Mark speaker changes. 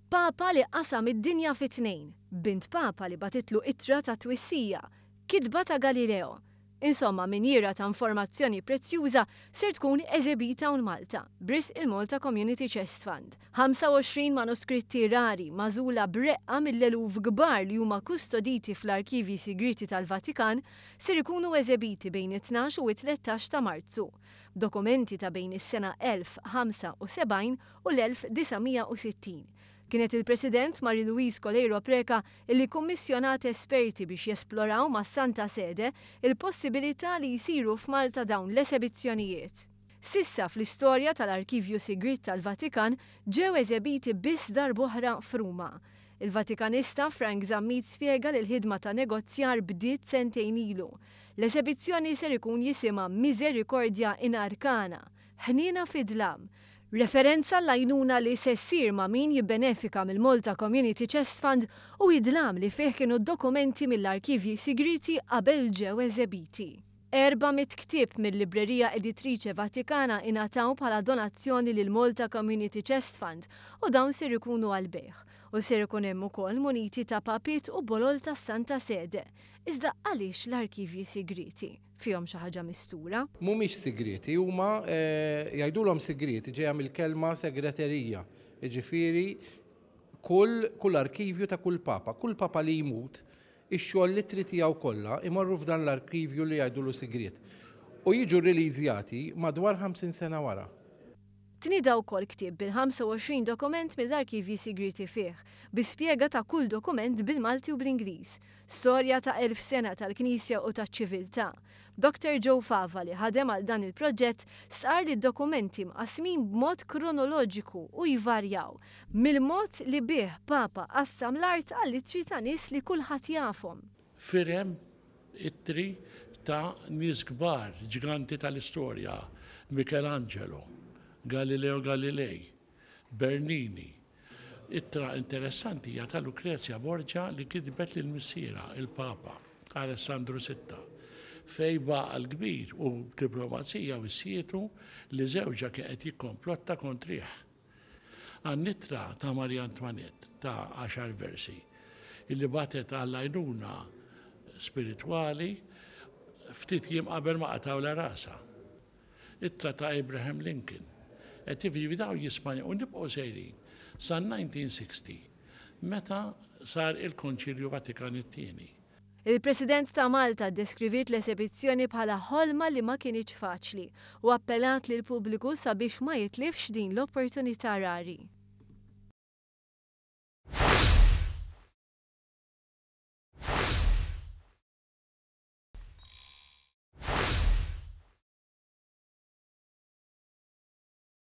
Speaker 1: Papa li qasam id-dinja fit-tnejn, bint Papa li batitlu ittra ta' twissija, kitba ta' Galileo. Insomma, minjera ta' informazzjoni prezzjuża ser tkun eżebita un Malta, bris il-Malta Community Chest Fund. 25 manuskritti rari mażula breqqa mill-eluf kbar li huma kustoditi fl-arkivji sigriti tal-Vatikan ser ikunu eżebiti bejn it-12 u 13 ta' Marzu. Dokumenti ta' bejn is-sena 1075 u l-1960. Kienet il-President Marie-Louise Coleiro Preca illi kummissjonat esperti biex jesploraw ma' Santa Sede il-possibilità li jisiru f'Malta dawn l-esebizzjonijiet. Sissa fl-istorja tal-Arkivju Sigrit tal-Vatikan ġew eżebiti biss darb'oħra f'Ruma. Il-Vatikanista Frank Zammit spjega li l-ħidma ta' negozjar bdiet sentejn ilu. L-esebizzjoni ser ikun jisimha Misericordja in Arcana, ħnina fid-dlam. Referenza l-għajnuna li se ssir ma' min jibbenefika mill-Malta Community Chest Fund u id-dlam li fih kienu dokumenti mill-arkivji sigriti qabel ġew eżebiti. 400 ktieb mill-Librerija Editrice Vatikana ingħataw bħala donazzjoni lil Malta Community Chest Fund u dawn ser ikunu għal-bejħ u ser ikun hemm ukoll muniti ta' papit u bolol ta' Santa Sede. Iżda għaliex l-arkivji sigriti? Fihom xi ħaġa mistura?
Speaker 2: Mhumiex sigriti, huma jgħidulhom sigriti ġejja mill-kelma segreterija. Jiġifieri kull arkivju ta' kull papa li jmut, ix-xogħol litri tiegħu kollha imorru f'dan l-arkivju li jgħidulu sigriet. U jiġu riliżjati madwar 50 sena wara.
Speaker 1: Tnida wkoll ktieb bil-25 dokument mill-arkivji sigriti fih, bispjega ta' kull dokument bil-Malti u bl-Ingliż, storja ta' 1000 sena tal-Knisja u taċ-ċiviltà. Dr. Joe Fava li ħadem għal dan il-proġett star li d-dokumenti mqasmin b'mod kronoloġiku u jvarjaw, mill-mod li bih Papa qassam l-art għall-ittri ta' nies li kulħadd jafhom.
Speaker 3: Firem it-tri ta' nies kbar, ġiganti tal-istorja, Michelangelo, Galileo Galilei, Bernini. Ittra interessanti hija ta' Lucrezia Borgia li kitbet lill-missiera il-Papa Alessandro VI. Fej baqa l-kbir u diplomazija u s-sietu li żewġa kienet jikkomplotta kontrih. Għan-nittra ta' Maria Antoinette ta' 10 versi illi batet għall-għajnuna spirituali ftit jiem qabel ma qataw la rasa. Ittra ta' Abraham Lincoln qed jivdaw jismanja u nibqgħu sejrin sa' 1960 meta sar il-Konċilju Vatikan it-tieni.
Speaker 1: Il-President ta' Malta deskrivit l-esebizzjoni bħala ħolma li ma kienx faċli u appellat lil pubbliku sabiex ma jitlifx din l-opportunità rari.